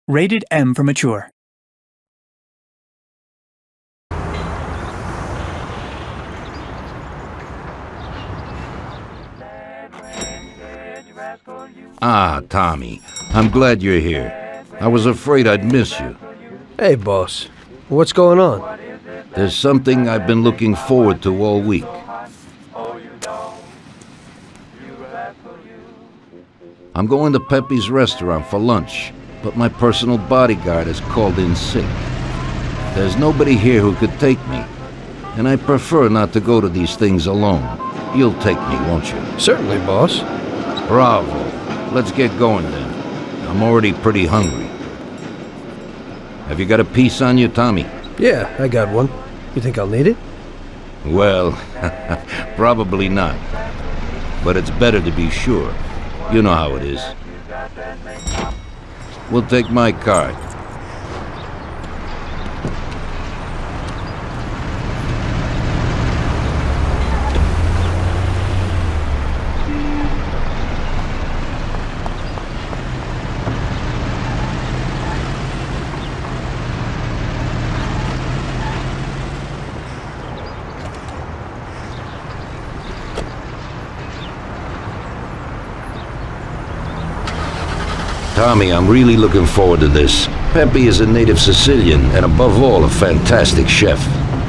Rated M for mature. Ah, Tommy. I'm glad you're here. I was afraid I'd miss you. Hey, boss. What's going on? There's something I've been looking forward to all week. I'm going to Pepe's restaurant for lunch, but my personal bodyguard has called in sick. There's nobody here who could take me, and I prefer not to go to these things alone. You'll take me, won't you? Certainly, boss. Bravo. Let's get going then. I'm already pretty hungry. Have you got a piece on you, Tommy? Yeah, I got one. You think I'll need it? Well, probably not. But it's better to be sure. You know how it is. We'll take my card. Tommy, I'm really looking forward to this. Pepe is a native Sicilian and above all a fantastic chef.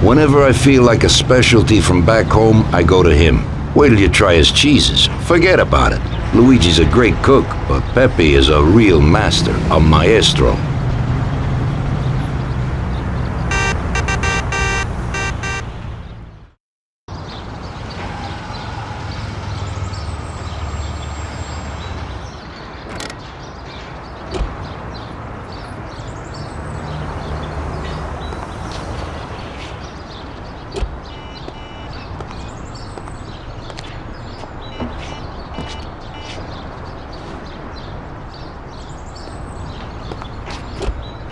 Whenever I feel like a specialty from back home, I go to him. Wait till you try his cheeses. Forget about it. Luigi's a great cook, but Pepe is a real master, a maestro.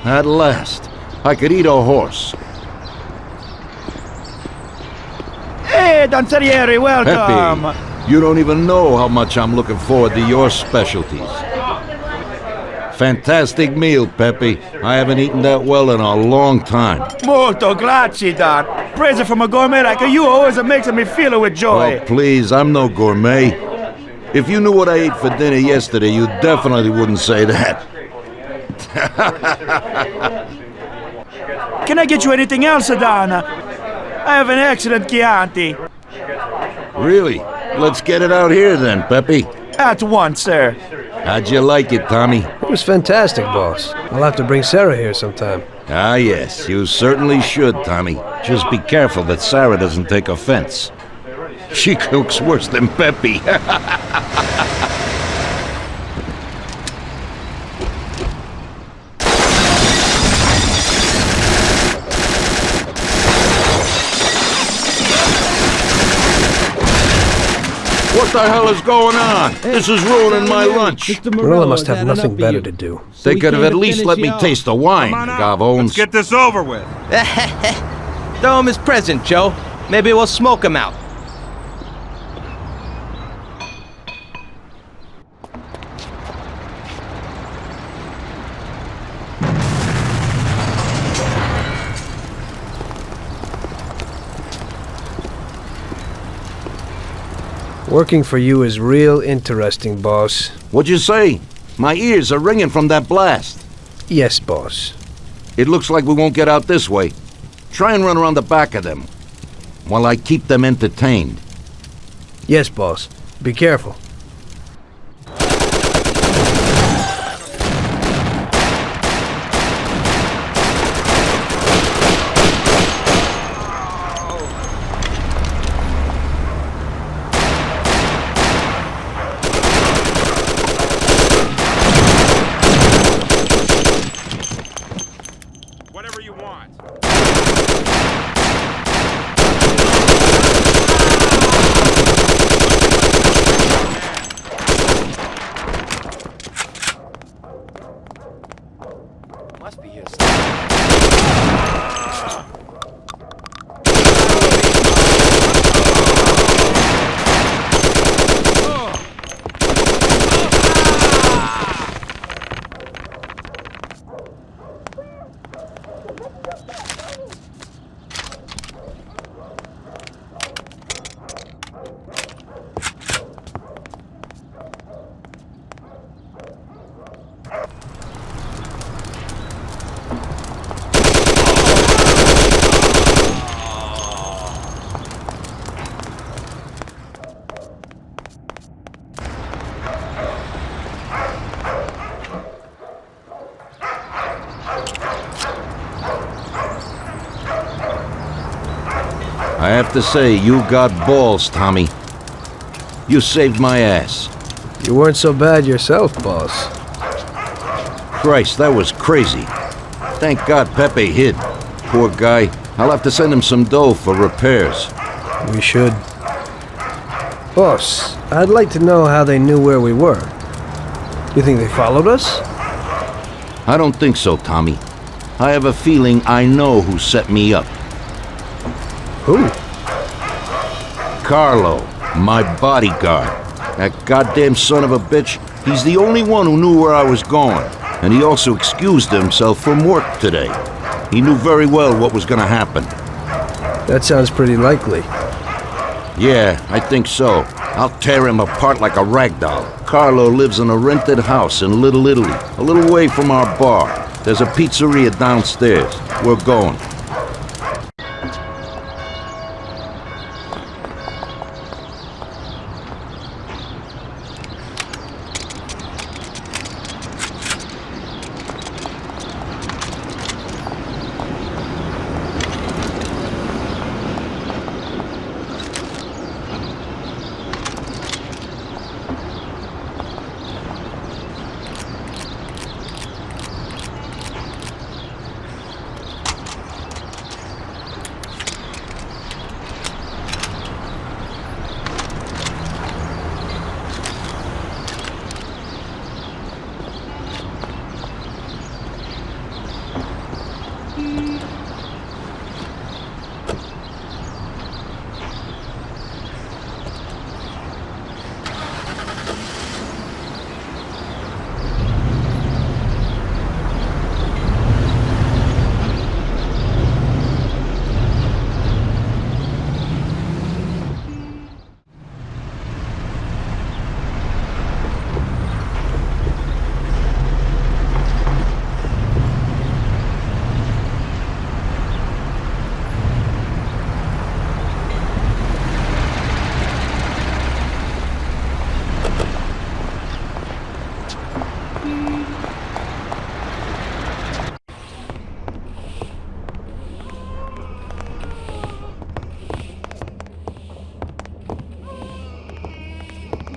At last, I could eat a horse. Hey, Don Salieri, welcome! Pepe, you don't even know how much I'm looking forward to your specialties. Fantastic meal, Pepe. I haven't eaten that well in a long time. Molto grazie, Don. Praise from a gourmet like you always makes me feel with joy. Oh, please, I'm no gourmet. If you knew what I ate for dinner yesterday, you definitely wouldn't say that. Can I get you anything else, Don? I have an excellent Chianti. Really? Let's get it out here then, Pepe. At once, sir. How'd you like it, Tommy? It was fantastic, boss. I'll have to bring Sarah here sometime. Ah, yes, you certainly should, Tommy. Just be careful that Sarah doesn't take offense. She cooks worse than Pepe. What the hell is going on? This is ruining my lunch. Marilla must have nothing better to do. They could have at least let me taste the wine, Gavones. Let's get this over with. Throw him his present, Joe. Maybe we'll smoke him out. Working for you is real interesting, boss. What'd you say? My ears are ringing from that blast. Yes, boss. It looks like we won't get out this way. Try and run around the back of them, while I keep them entertained. Yes, boss. Be careful. Whatever you want. I have to say, you got balls, Tommy. You saved my ass. You weren't so bad yourself, boss. Christ, that was crazy. Thank God Pepe hid. Poor guy. I'll have to send him some dough for repairs. We should. Boss, I'd like to know how they knew where we were. You think they followed us? I don't think so, Tommy. I have a feeling I know who set me up. Who? Carlo, my bodyguard. That goddamn son of a bitch, he's the only one who knew where I was going. And he also excused himself from work today. He knew very well what was gonna happen. That sounds pretty likely. Yeah, I think so. I'll tear him apart like a rag doll. Carlo lives in a rented house in Little Italy, a little way from our bar. There's a pizzeria downstairs. We're going.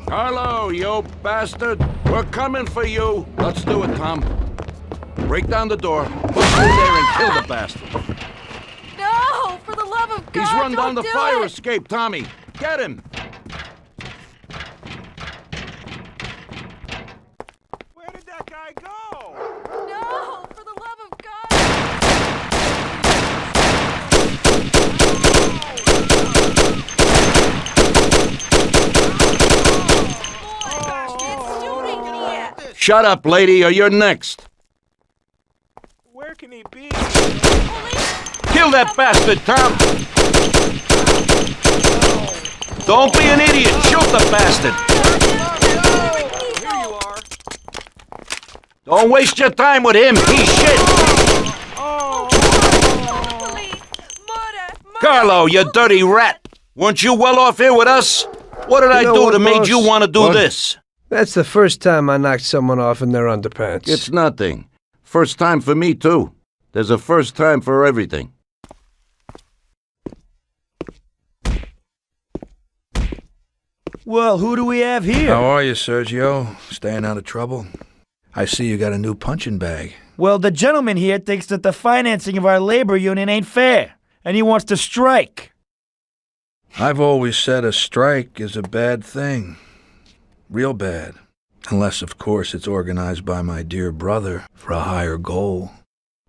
Carlo, you bastard! We're coming for you! Let's do it, Tom. Break down the door, put him in there and kill the bastard. No! For the love of God, He's run down the don't do fire it. escape, Tommy! Get him! Where did that guy go? No! For the love of God! It's shooting here! Shut up, lady, or you're next! Where can he be? Kill that bastard, Tom! Don't be an idiot! Shoot the bastard! Here you are. Don't waste your time with him! He's shit! Carlo, you dirty rat! Weren't you well off here with us? What did I know do what, that made boss? you want to do What? this? That's the first time I knocked someone off in their underpants. It's nothing. First time for me, too. There's a first time for everything. Well, who do we have here? How are you, Sergio? Staying out of trouble? I see you got a new punching bag. Well, the gentleman here thinks that the financing of our labor union ain't fair, and he wants to strike. I've always said a strike is a bad thing. Real bad. Unless, of course, it's organized by my dear brother for a higher goal.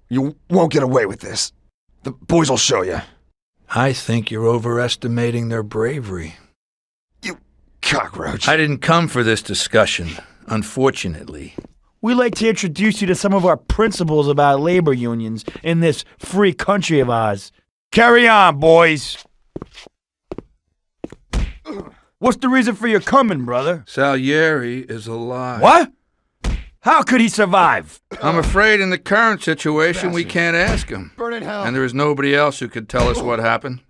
You won't get away with this. The boys will show you. I think you're overestimating their bravery. You cockroach. I didn't come for this discussion, unfortunately. We'd like to introduce you to some of our principles about labor unions in this free country of ours. Carry on, boys. What's the reason for your coming, brother? Salieri is alive. What? How could he survive? I'm afraid in the current situation we can't ask him. Burn in hell. And there is nobody else who could tell us what happened.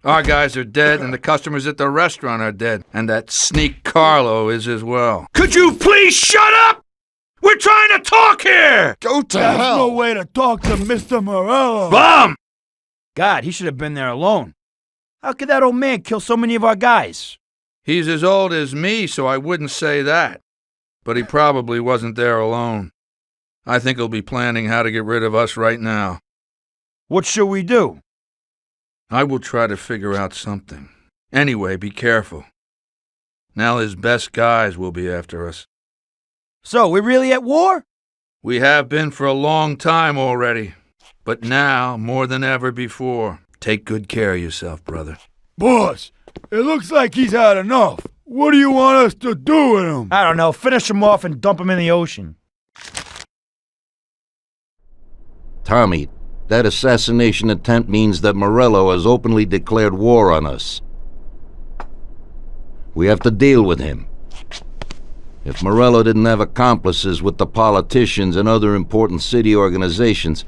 Our guys are dead, and the customers at the restaurant are dead. And that sneak Carlo is as well. Could you please shut up? We're trying to talk here! Go to That's hell. no way to talk to Mr. Morello. Bum! God, he should have been there alone. How could that old man kill so many of our guys? He's as old as me, so I wouldn't say that. But he probably wasn't there alone. I think he'll be planning how to get rid of us right now. What should we do? I will try to figure out something. Anyway, be careful. Now his best guys will be after us. So, we're really at war? We have been for a long time already. But now, more than ever before, take good care of yourself, brother. Boss, it looks like he's had enough. What do you want us to do with him? I don't know, finish him off and dump him in the ocean. Tommy, that assassination attempt means that Morello has openly declared war on us. We have to deal with him. If Morello didn't have accomplices with the politicians and other important city organizations,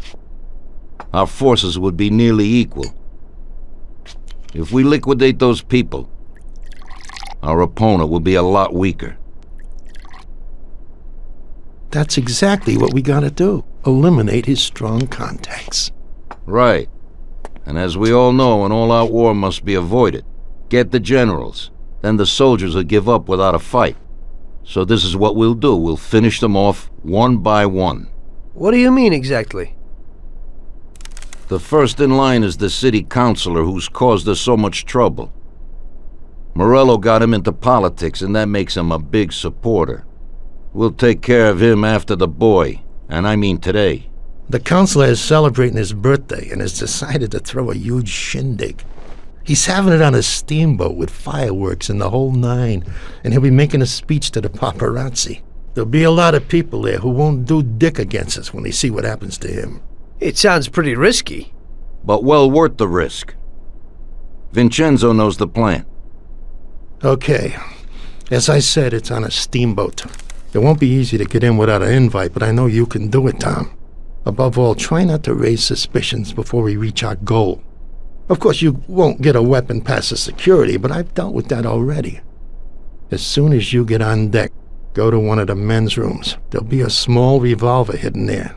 our forces would be nearly equal. If we liquidate those people, our opponent will be a lot weaker. That's exactly what we gotta do. Eliminate his strong contacts. Right. And as we all know, an all-out war must be avoided. Get the generals. Then the soldiers will give up without a fight. So this is what we'll do. We'll finish them off one by one. What do you mean exactly? The first in line is the city councilor who's caused us so much trouble. Morello got him into politics, and that makes him a big supporter. We'll take care of him after the boy, and I mean today. The councilor is celebrating his birthday and has decided to throw a huge shindig. He's having it on a steamboat with fireworks and the whole nine, and he'll be making a speech to the paparazzi. There'll be a lot of people there who won't do dick against us when they see what happens to him. It sounds pretty risky. But well worth the risk. Vincenzo knows the plan. Okay. As I said, it's on a steamboat. It won't be easy to get in without an invite, but I know you can do it, Tom. Above all, try not to raise suspicions before we reach our goal. Of course, you won't get a weapon past the security, but I've dealt with that already. As soon as you get on deck, go to one of the men's rooms. There'll be a small revolver hidden there.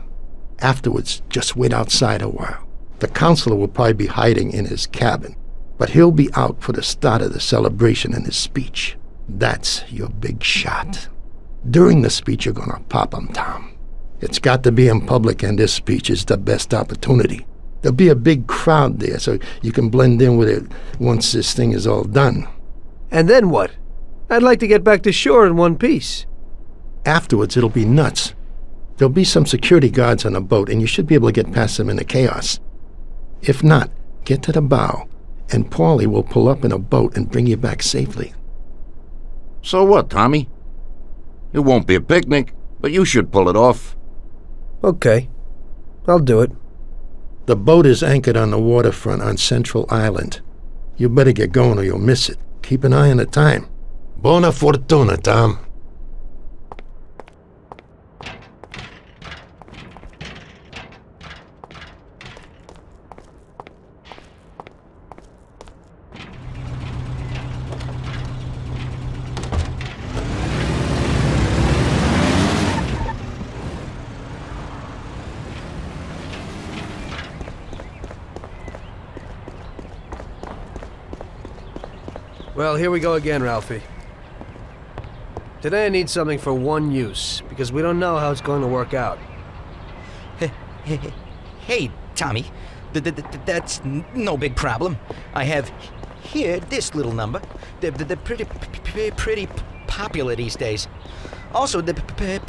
Afterwards, just wait outside a while. The counselor will probably be hiding in his cabin, but he'll be out for the start of the celebration and his speech. That's your big shot. During the speech, you're gonna pop him, Tom. It's got to be in public, and this speech is the best opportunity. There'll be a big crowd there, so you can blend in with it once this thing is all done. And then what? I'd like to get back to shore in one piece. Afterwards, it'll be nuts. There'll be some security guards on the boat, and you should be able to get past them in the chaos. If not, get to the bow, and Paulie will pull up in a boat and bring you back safely. So what, Tommy? It won't be a picnic, but you should pull it off. Okay. I'll do it. The boat is anchored on the waterfront on Central Island. You better get going or you'll miss it. Keep an eye on the time. Buona fortuna, Tom. Well, here we go again, Ralphie. Today I need something for one use, because we don't know how it's going to work out. Hey, Tommy. That's no big problem. I have here this little number. They're pretty popular these days. Also, they're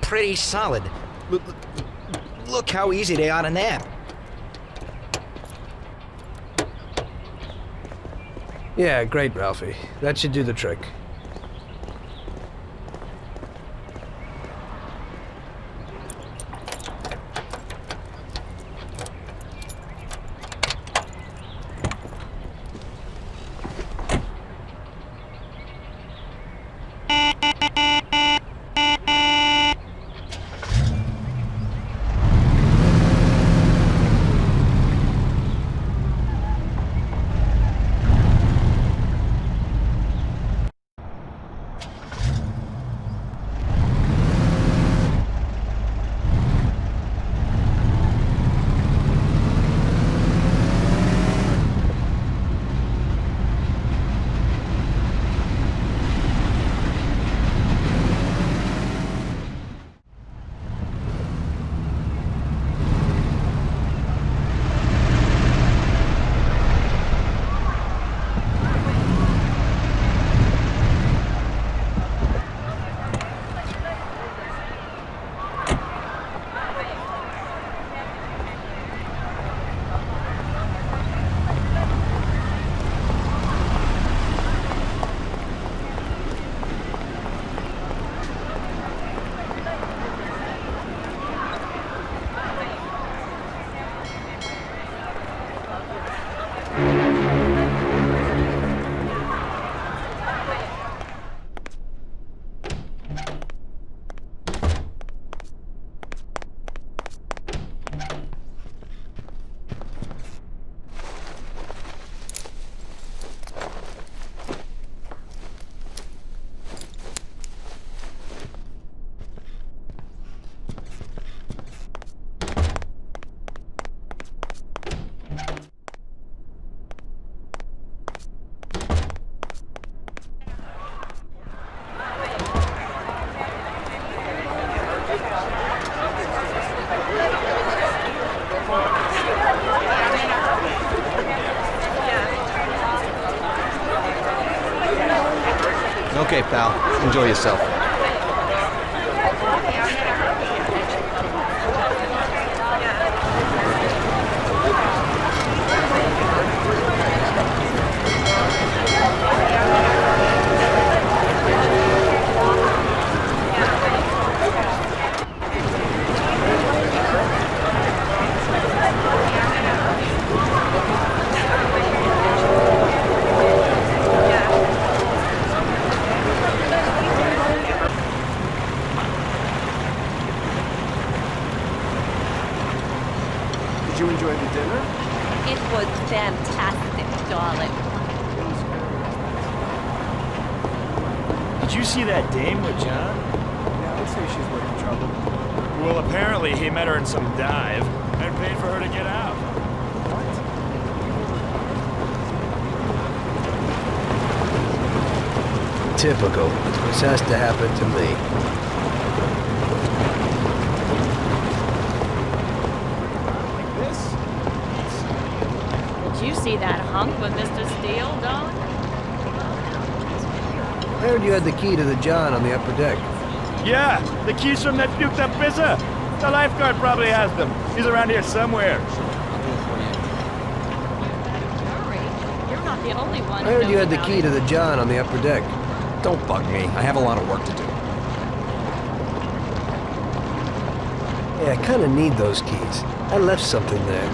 pretty solid. Look how easy they are to nab. Yeah, great, Ralphie. That should do the trick. Okay, pal. Enjoy yourself. Did you enjoy the dinner? It was fantastic, darling. Did you see that dame with John? Yeah, I'd say she's worth the trouble. Well, apparently he met her in some dive and paid for her to get out. Typical. This has to happen to me. Did you see that hunk with Mr. Steele, darling? I heard you had the key to the John on the upper deck. Yeah, the keys from that puked up pizza. The lifeguard probably has them. He's around here somewhere. Hurry. You're not the only one. I heard you had the key to the John on the upper deck. Don't bug me. I have a lot of work to do. Yeah, I kinda need those keys. I left something there.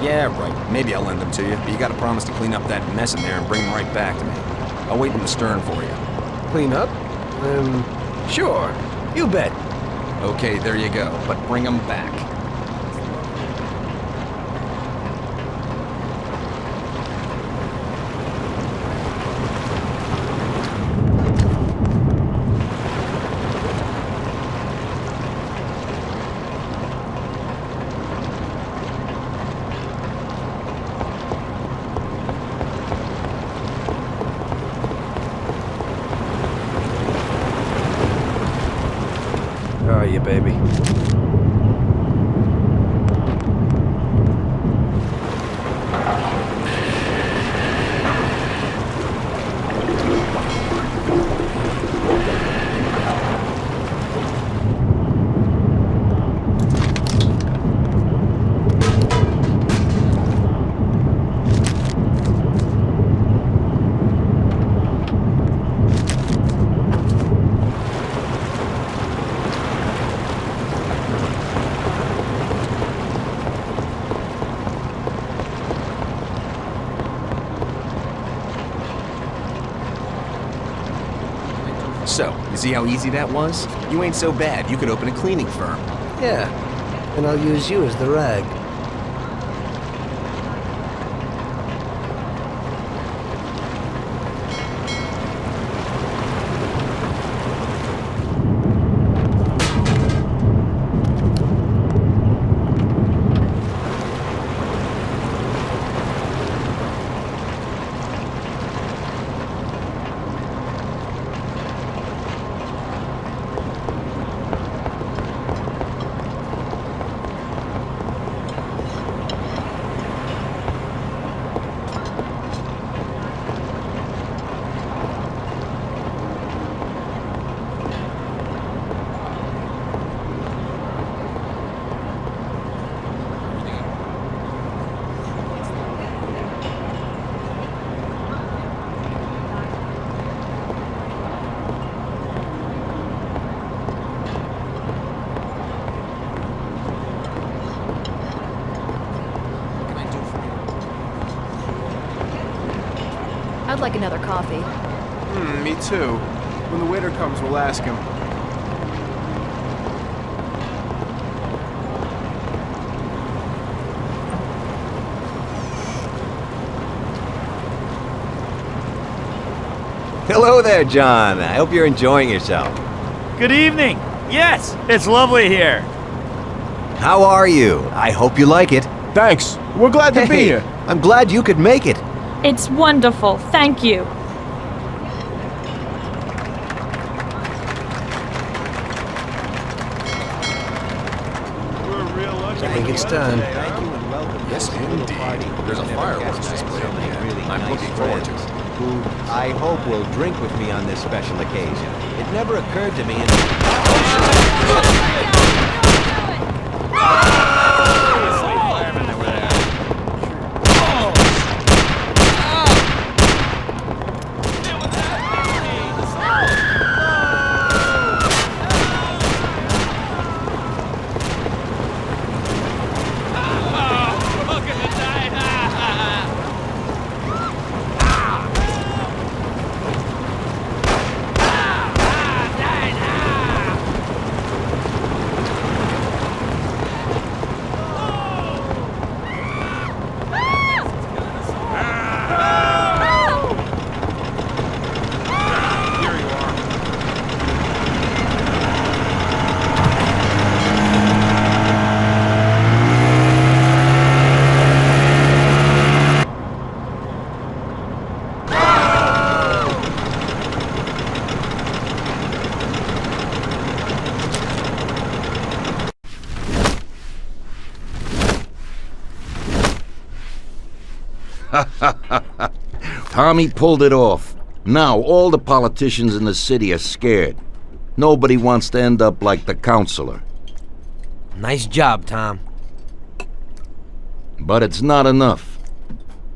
Yeah, right. Maybe I'll lend them to you, but you gotta promise to clean up that mess in there and bring them right back to me. I'll wait in the stern for you. Clean up? Sure. You bet. Okay, there you go. But bring them back. How are you, baby? So, you see how easy that was? You ain't so bad. You could open a cleaning firm. Yeah. And I'll use you as the rag. I'd like another coffee. Me too. When the waiter comes, we'll ask him. Hello there, John. I hope you're enjoying yourself. Good evening. Yes, it's lovely here. How are you? I hope you like it. Thanks. We're glad to be here. I'm glad you could make it. It's wonderful. Thank you. I think it's time. Yes, indeed. There's a fireworks display over here. I'm looking forward to it. who I hope will drink with me on this special occasion. It never occurred to me until... Tommy pulled it off. Now all the politicians in the city are scared. Nobody wants to end up like the counselor. Nice job, Tom. But it's not enough.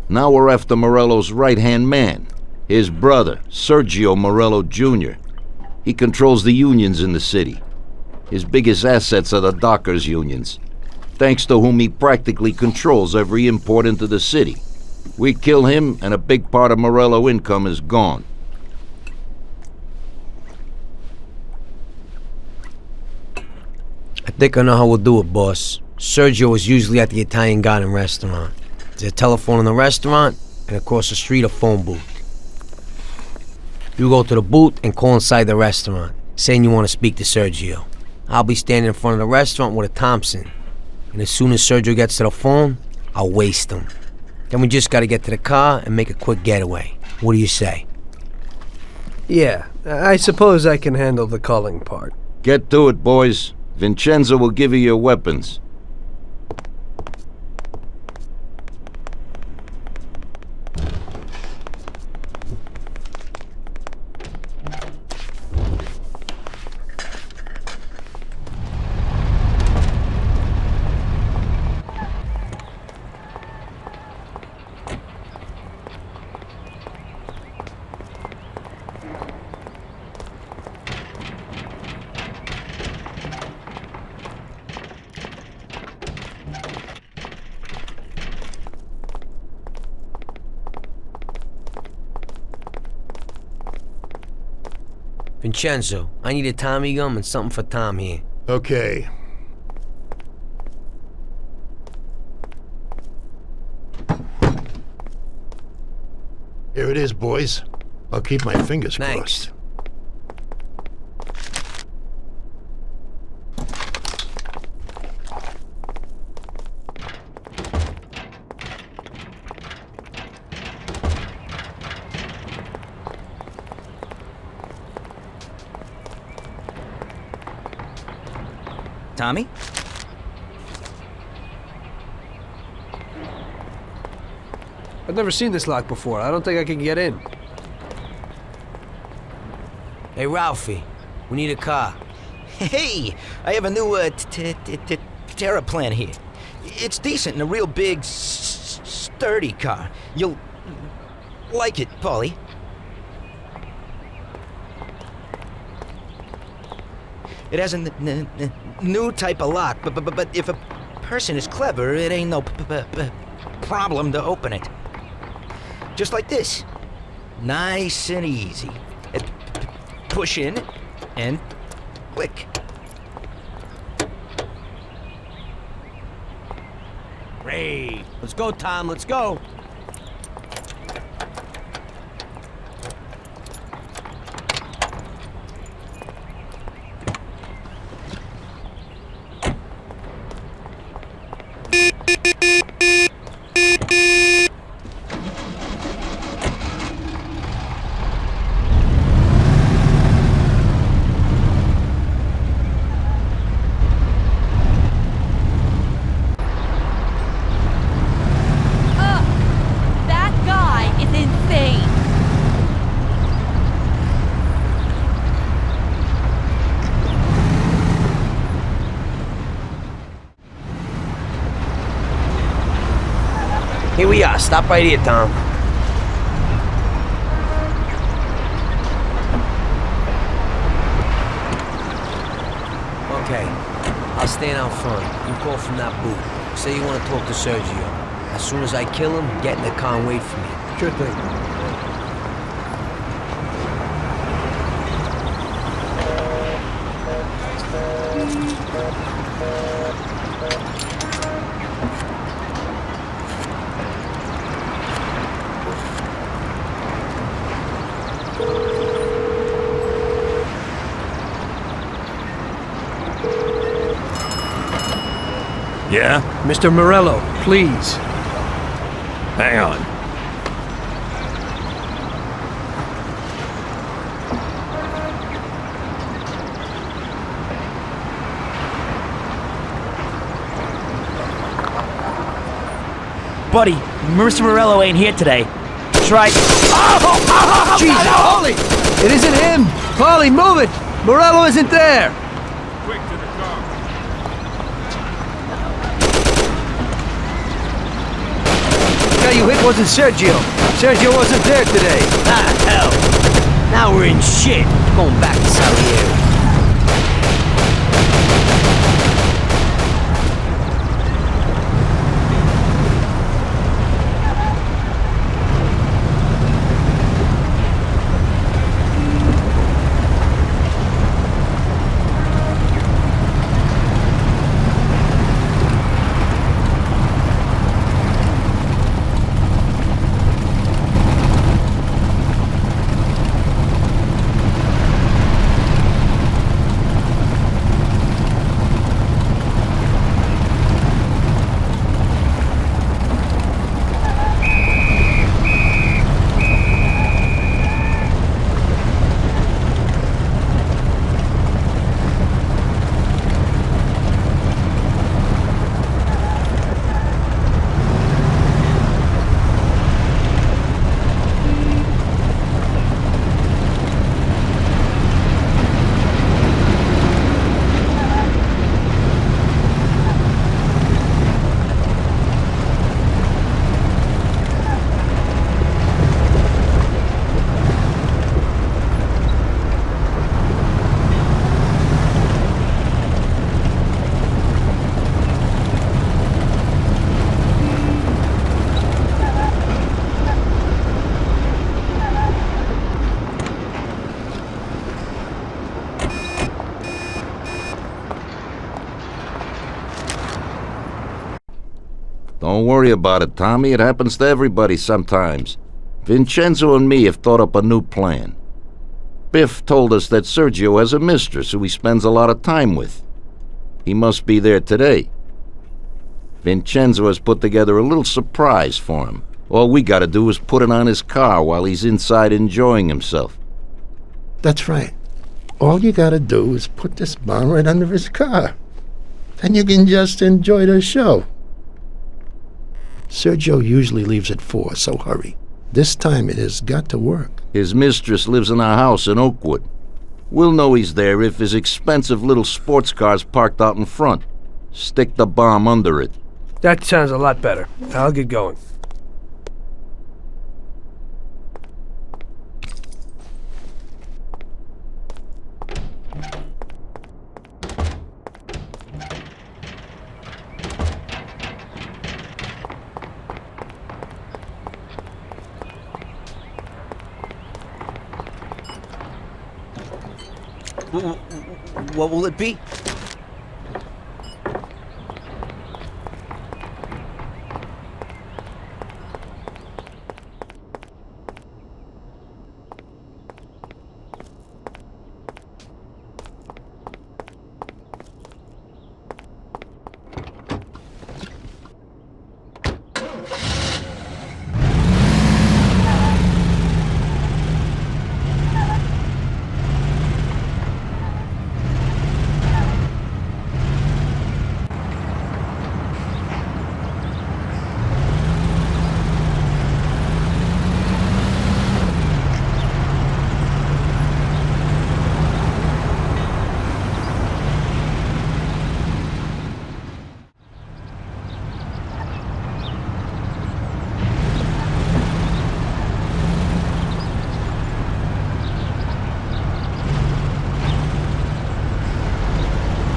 Now we're after Morello's right-hand man, his brother, Sergio Morello Jr. He controls the unions in the city. His biggest assets are the dockers' unions, thanks to whom he practically controls every import into the city. We kill him, and a big part of Morello income is gone. I think I know how we'll do it, boss. Sergio is usually at the Italian Garden restaurant. There's a telephone in the restaurant, and across the street a phone booth. You go to the booth and call inside the restaurant, saying you want to speak to Sergio. I'll be standing in front of the restaurant with a Thompson, and as soon as Sergio gets to the phone, I'll waste him. Then we just gotta get to the car and make a quick getaway. What do you say? Yeah, I suppose I can handle the calling part. Get to it, boys. Vincenzo will give you your weapons. Vincenzo, I need a Tommy gum and something for Tom here. Okay. Here it is, boys. I'll keep my fingers Thanks. crossed. Tommy? I've never seen this lock before. I don't think I can get in. Hey, Ralphie, we need a car. Hey, I have a new Terra plan here. It's decent and a real big, sturdy car. You'll like it, Paulie. It has a new type of lock, but if a person is clever, it ain't no problem to open it. Just like this. Nice and easy. Push in and click. Great. Let's go, Tom, let's go. Stop right here, Tom. Okay, I'll stand out front. You call from that booth. Say you want to talk to Sergio. As soon as I kill him, get in the car and wait for me. Sure thing. Yeah? Mr. Morello, please. Hang on. Buddy, Mr. Morello ain't here today. Try. Jesus! Paulie! It isn't him! Paulie, move it! Morello isn't there! Quick to the car. The guy you hit wasn't Sergio. Sergio wasn't there today. Ah, hell. Now we're in shit. Going back to Salieri. Don't worry about it, Tommy. It happens to everybody sometimes. Vincenzo and me have thought up a new plan. Biff told us that Sergio has a mistress who he spends a lot of time with. He must be there today. Vincenzo has put together a little surprise for him. All we gotta do is put it on his car while he's inside enjoying himself. That's right. All you gotta do is put this bomb right under his car. Then you can just enjoy the show. Sergio usually leaves at 4, so hurry. This time it has got to work. His mistress lives in a house in Oakwood. We'll know he's there if his expensive little sports car's parked out in front. Stick the bomb under it. That sounds a lot better. I'll get going. What will it be?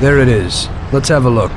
There it is. Let's have a look.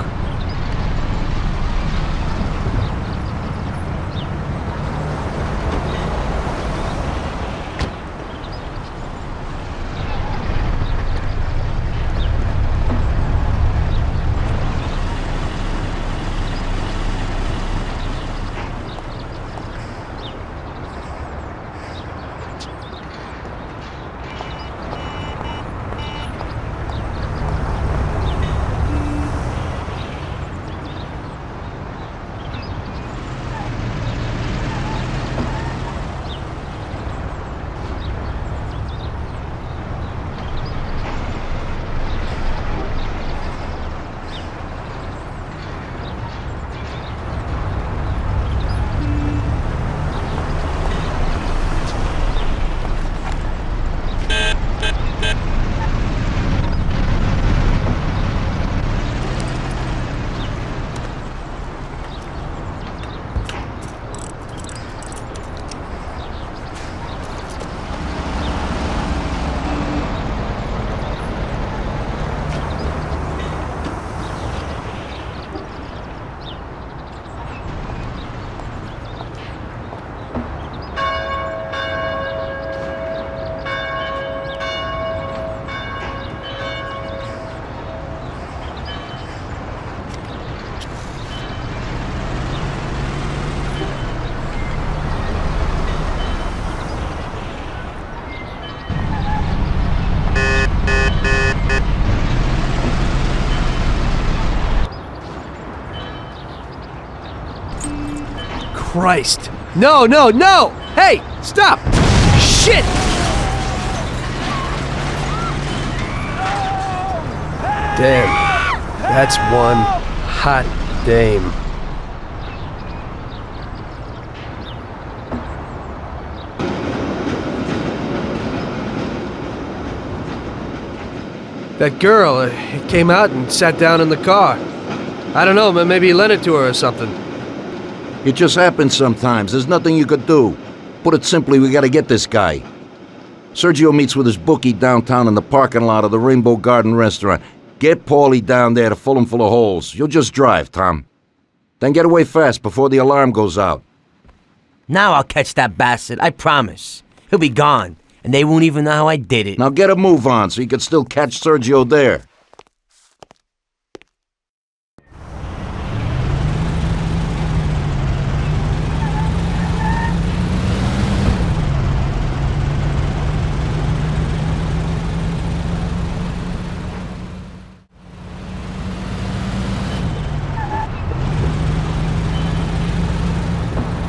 Christ. No, no, no! Hey, stop! Shit! Damn. That's one hot dame. That girl came out and sat down in the car. I don't know, maybe he lent it to her or something. It just happens sometimes. There's nothing you could do. Put it simply, we gotta get this guy. Sergio meets with his bookie downtown in the parking lot of the Rainbow Garden restaurant. Get Paulie down there to fill him full of holes. You'll just drive, Tom. Then get away fast before the alarm goes out. Now I'll catch that bastard, I promise. He'll be gone, and they won't even know how I did it. Now get a move on so you can still catch Sergio there.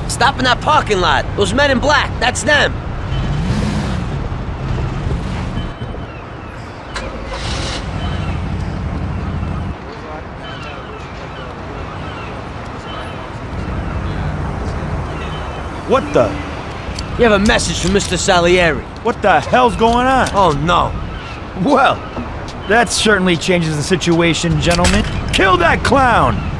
Stop in that parking lot. Those men in black, that's them. What the? You have a message from Mr. Salieri. What the hell's going on? Oh, no. Well, that certainly changes the situation, gentlemen. Kill that clown!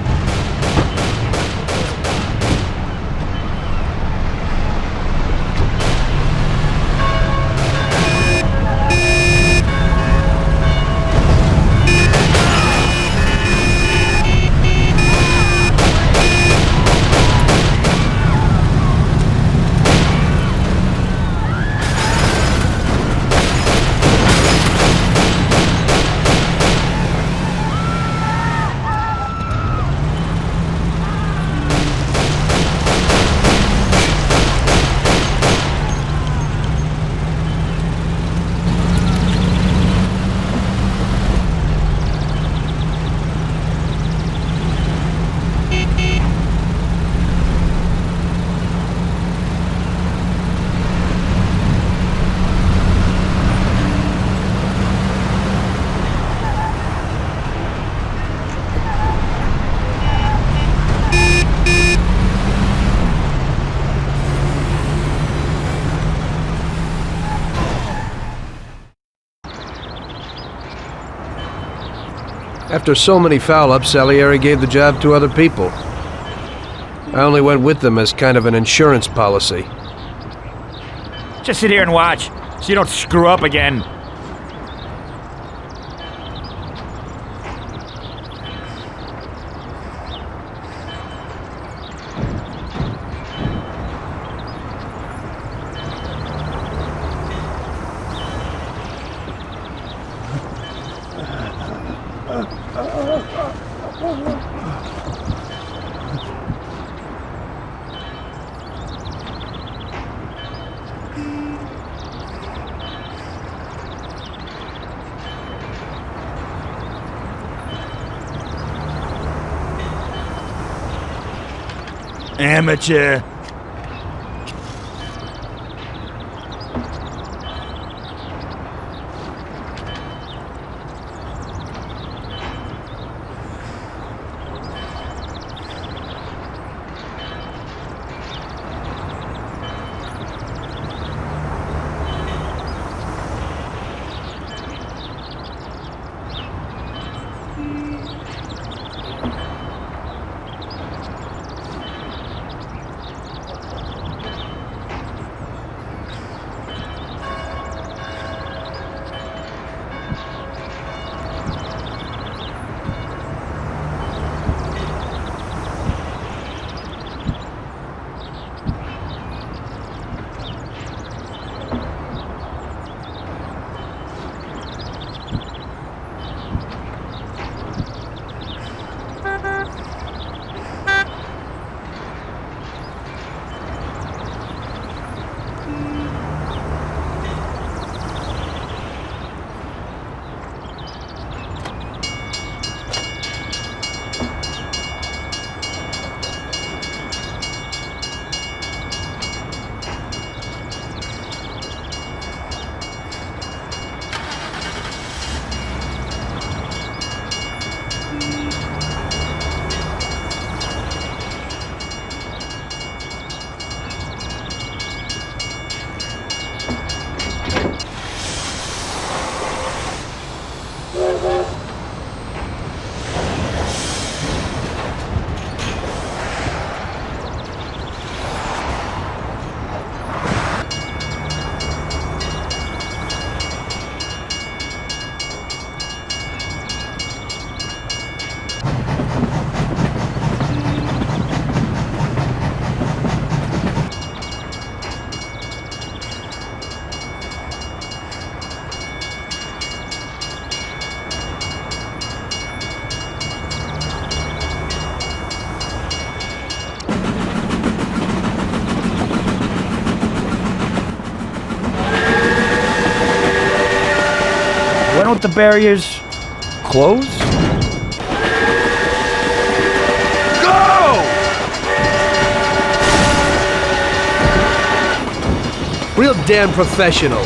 After so many foul-ups, Salieri gave the job to other people. I only went with them as kind of an insurance policy. Just sit here and watch, so you don't screw up again. Amateur. Why don't the barriers close? Go! Real damn professional.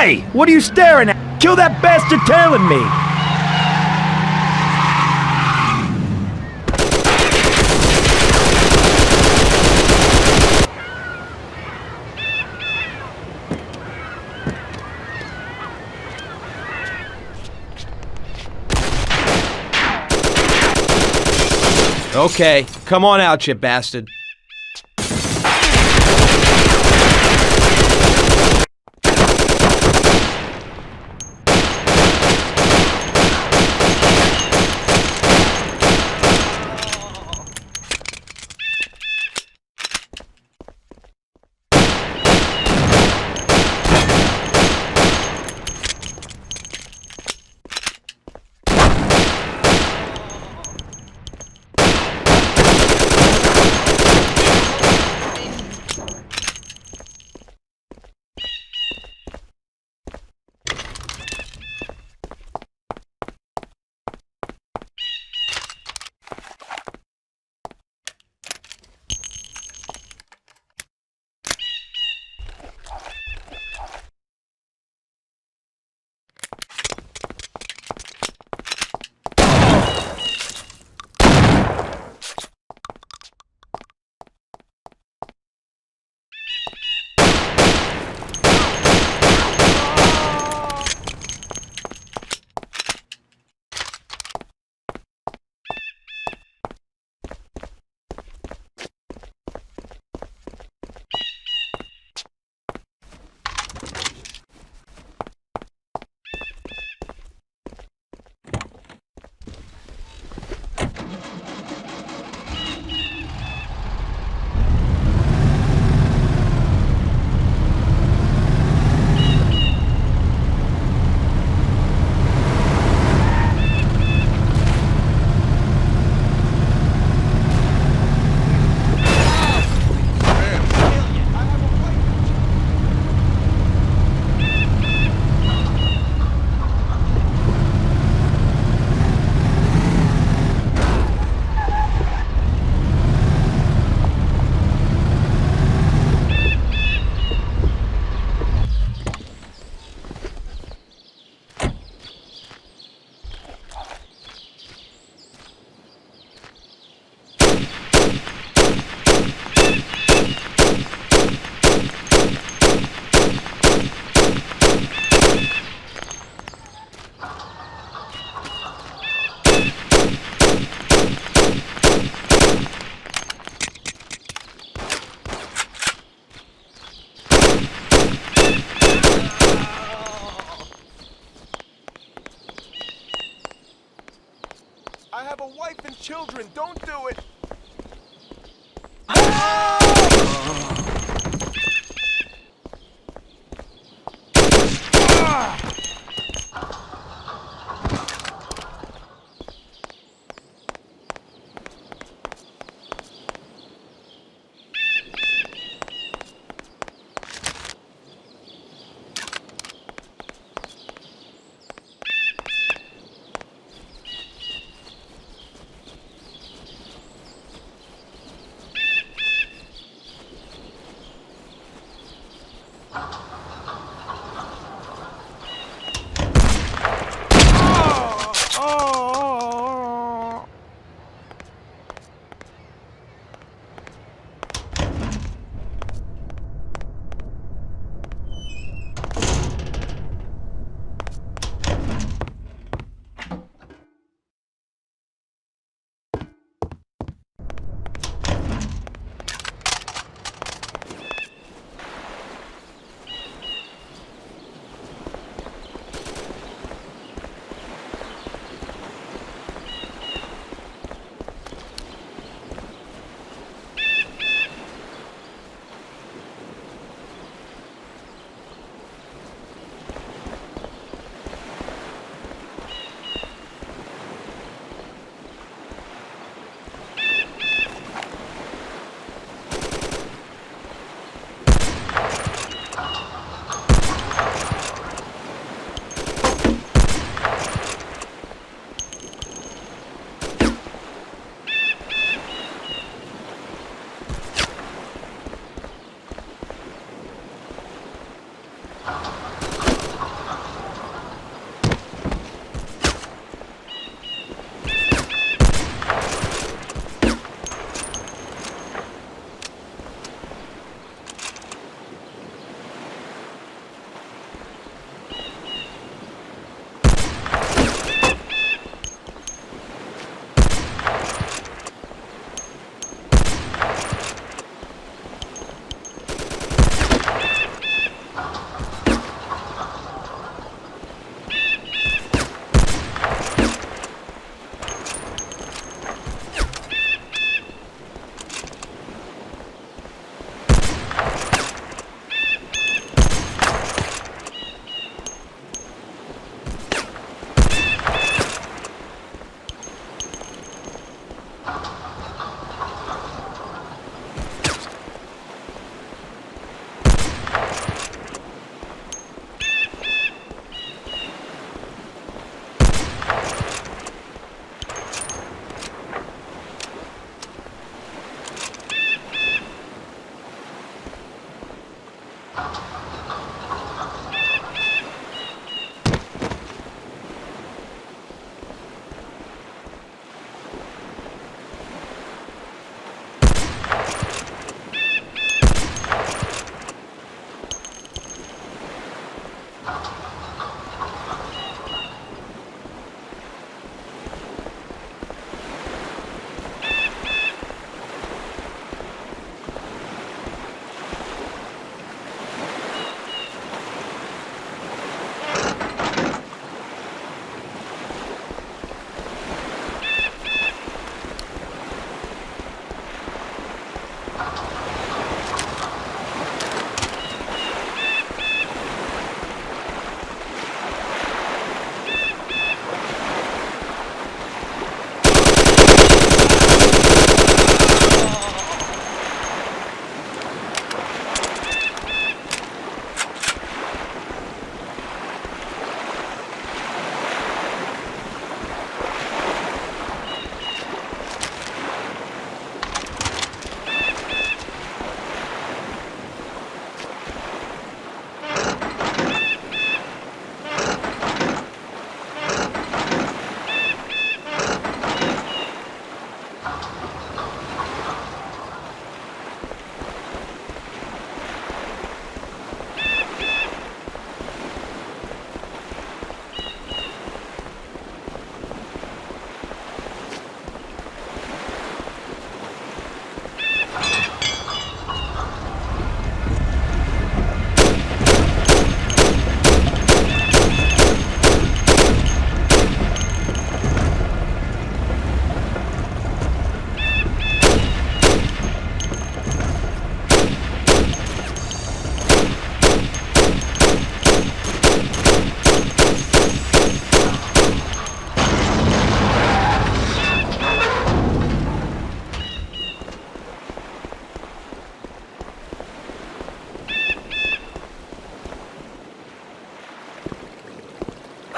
Hey, what are you staring at? Kill that bastard tailing me! Okay, come on out, you bastard. I have a wife and children. Don't do it.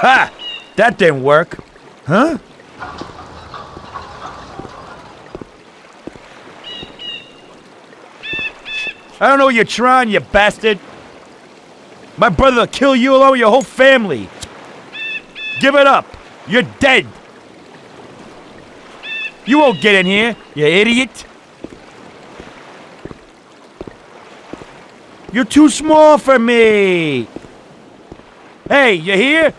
Ha! That didn't work. Huh? I don't know what you're trying, you bastard. My brother will kill you along with your whole family. Give it up. You're dead. You won't get in here, you idiot. You're too small for me. Hey, you here?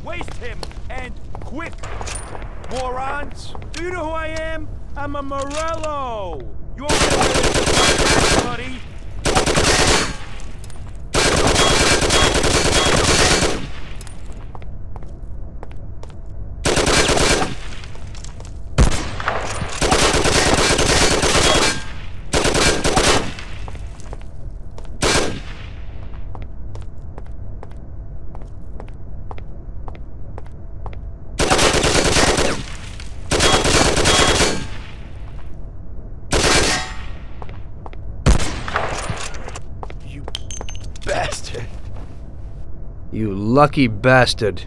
Waste him, and quick! Morons! Do you know who I am? I'm a Morello! You won't get away with this, buddy! bastard. You lucky bastard.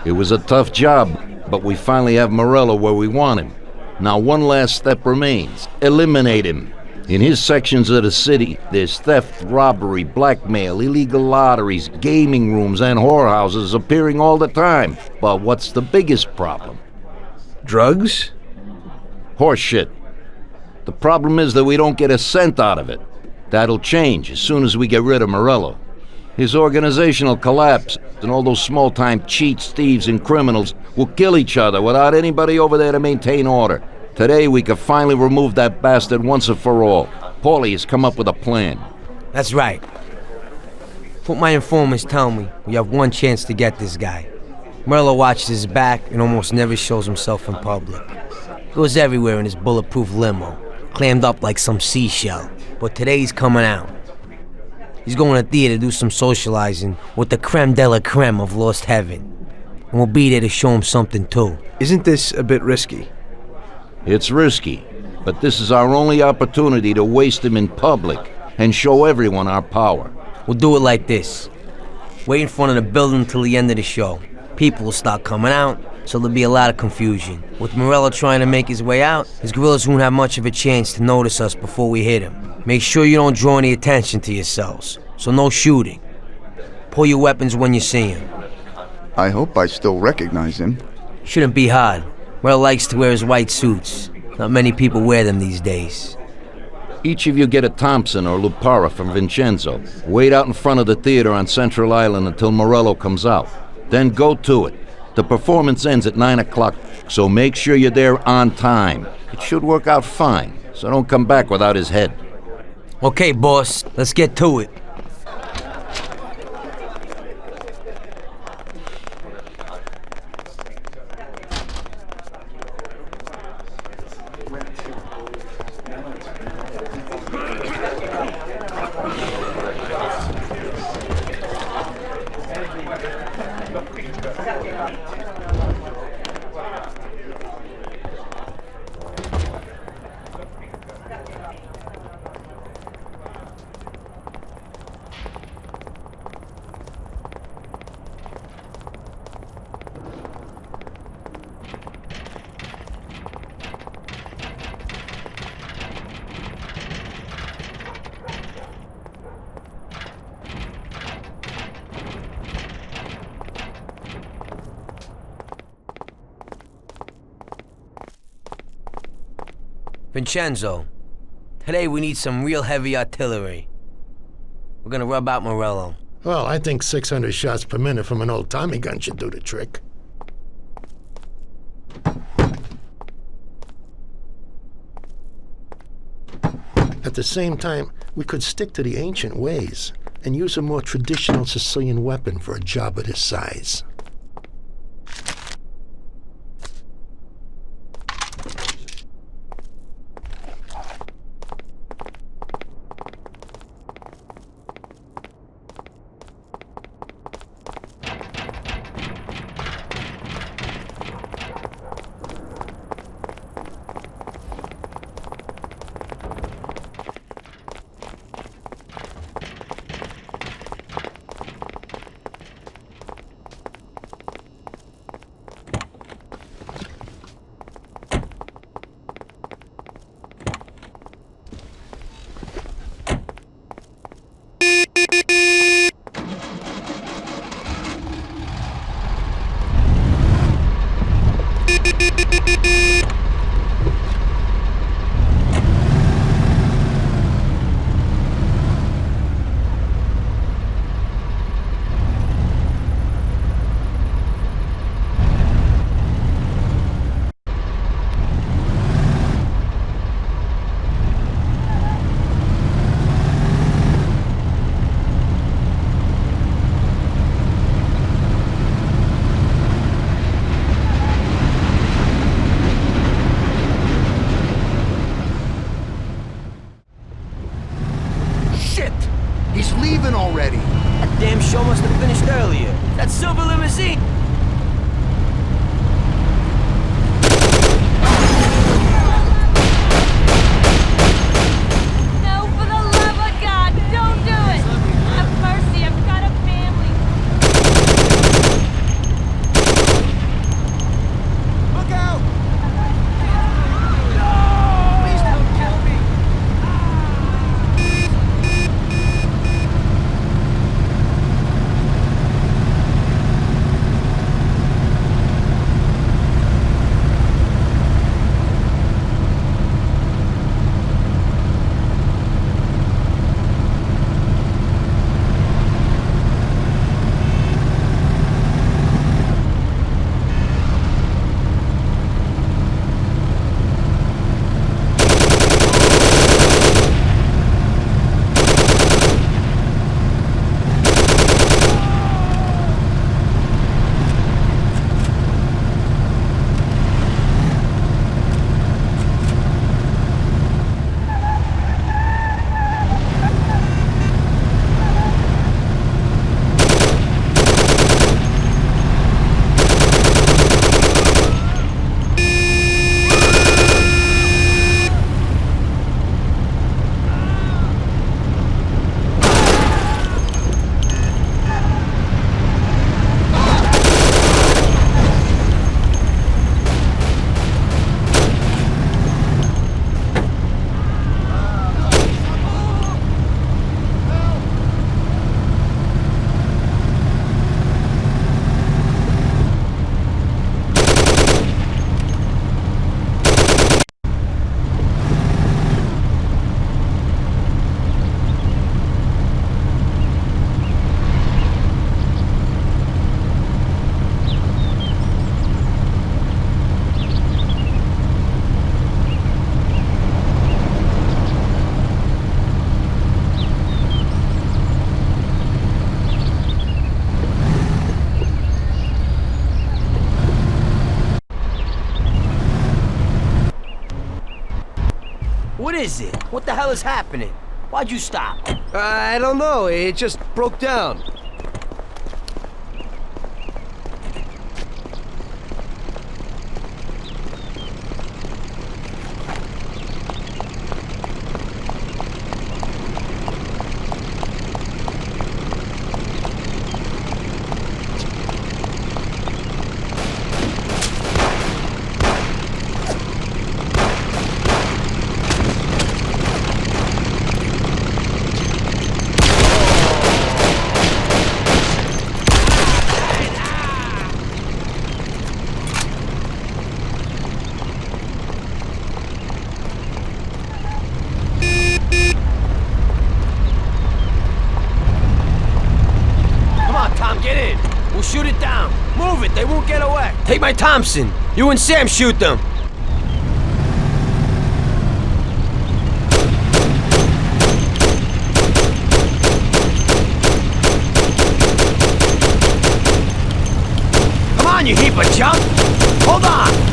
It was a tough job, but we finally have Morello where we want him. Now one last step remains. Eliminate him. In his sections of the city, there's theft, robbery, blackmail, illegal lotteries, gaming rooms, and whorehouses appearing all the time. But what's the biggest problem? Drugs? Horse shit. The problem is that we don't get a cent out of it. That'll change as soon as we get rid of Morello. His organizational collapse, and all those small-time cheats, thieves, and criminals will kill each other without anybody over there to maintain order. Today we could finally remove that bastard once and for all. Paulie has come up with a plan. That's right. What my informants tell me, we have one chance to get this guy. Morello watches his back and almost never shows himself in public. Goes everywhere in his bulletproof limo, clammed up like some seashell. But today he's coming out. He's going to theater to do some socializing with the creme de la creme of Lost Heaven. And we'll be there to show him something too. Isn't this a bit risky? It's risky, but this is our only opportunity to waste him in public and show everyone our power. We'll do it like this. Wait in front of the building until the end of the show. People will start coming out, so there'll be a lot of confusion. With Morello trying to make his way out, his guerrillas won't have much of a chance to notice us before we hit him. Make sure you don't draw any attention to yourselves, so no shooting. Pull your weapons when you see him. I hope I still recognize him. Shouldn't be hard. Morello likes to wear his white suits. Not many people wear them these days. Each of you get a Thompson or Lupara from Vincenzo. Wait out in front of the theater on Central Island until Morello comes out. Then go to it. The performance ends at 9 o'clock, so make sure you're there on time. It should work out fine, so don't come back without his head. Okay, boss, let's get to it. Vincenzo, today we need some real heavy artillery. We're gonna rub out Morello. Well, I think 600 shots per minute from an old Tommy gun should do the trick. At the same time, we could stick to the ancient ways and use a more traditional Sicilian weapon for a job of this size. is it? What the hell is happening? Why'd you stop? I don't know. It just broke down. We'll shoot it down. Move it, they won't get away. Take my Thompson. You and Sam shoot them. Come on, you heap of junk. Hold on.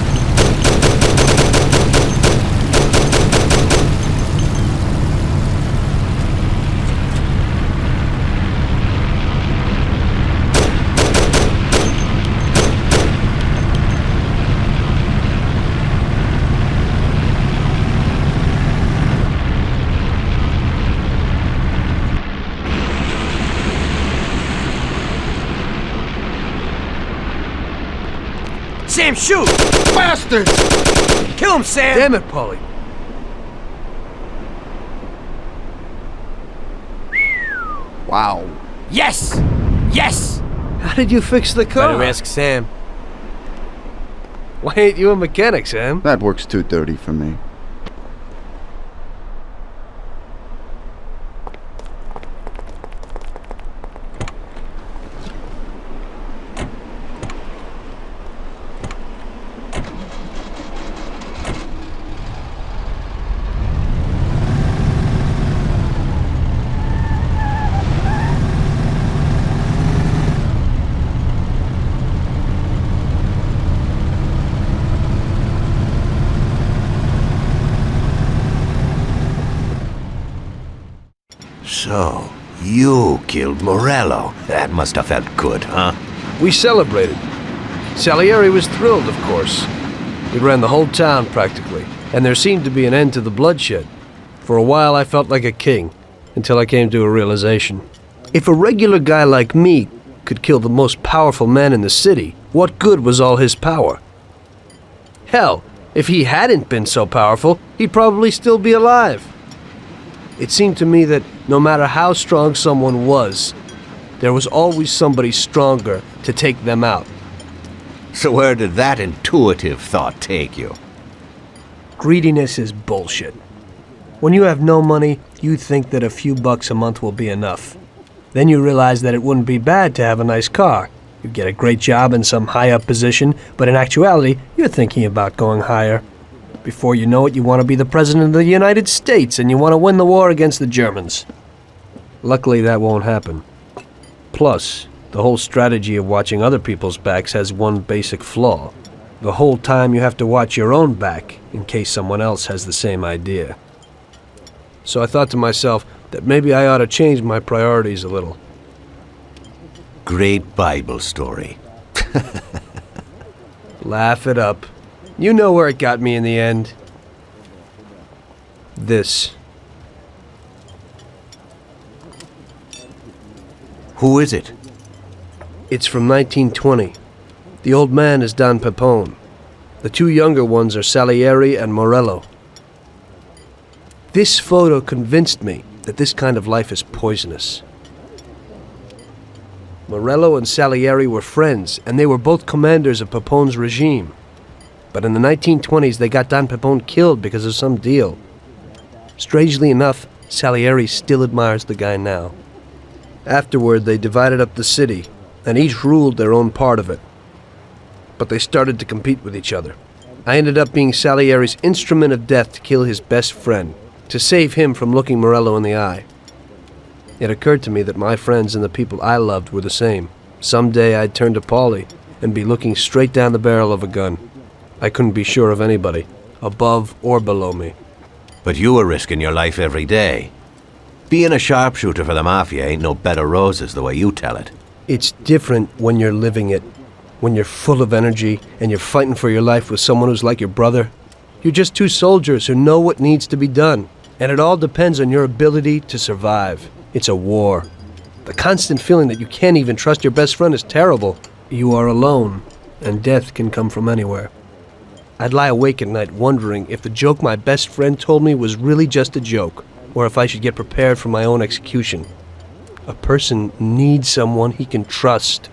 Sam, shoot! Bastard! Kill him, Sam! Damn it, Paulie. Wow. Yes! Yes! How did you fix the car? Better ask Sam. Why ain't you a mechanic, Sam? That works too dirty for me. So, you killed Morello. That must have felt good, huh? We celebrated. Salieri was thrilled, of course. He ran the whole town, practically, and there seemed to be an end to the bloodshed. For a while, I felt like a king, until I came to a realization. If a regular guy like me could kill the most powerful man in the city, what good was all his power? Hell, if he hadn't been so powerful, he'd probably still be alive. It seemed to me that no matter how strong someone was, there was always somebody stronger to take them out. So where did that intuitive thought take you? Greediness is bullshit. When you have no money, you think that a few bucks a month will be enough. Then you realize that it wouldn't be bad to have a nice car. You'd get a great job in some high-up position, but in actuality, you're thinking about going higher. Before you know it, you want to be the President of the United States, and you want to win the war against the Germans. Luckily, that won't happen. Plus, the whole strategy of watching other people's backs has one basic flaw. The whole time you have to watch your own back, in case someone else has the same idea. So I thought to myself that maybe I ought to change my priorities a little. Great Bible story. Laugh it up. You know where it got me in the end. This. Who is it? It's from 1920. The old man is Don Pepone. The two younger ones are Salieri and Morello. This photo convinced me that this kind of life is poisonous. Morello and Salieri were friends, and they were both commanders of Pepone's regime. But in the 1920s, they got Don Pepone killed because of some deal. Strangely enough, Salieri still admires the guy now. Afterward, they divided up the city, and each ruled their own part of it. But they started to compete with each other. I ended up being Salieri's instrument of death to kill his best friend, to save him from looking Morello in the eye. It occurred to me that my friends and the people I loved were the same. Someday I'd turn to Paulie and be looking straight down the barrel of a gun. I couldn't be sure of anybody, above or below me. But you were risking your life every day. Being a sharpshooter for the Mafia ain't no bed of roses the way you tell it. It's different when you're living it. When you're full of energy and you're fighting for your life with someone who's like your brother. You're just two soldiers who know what needs to be done. And it all depends on your ability to survive. It's a war. The constant feeling that you can't even trust your best friend is terrible. You are alone, and death can come from anywhere. I'd lie awake at night wondering if the joke my best friend told me was really just a joke, or if I should get prepared for my own execution. A person needs someone he can trust.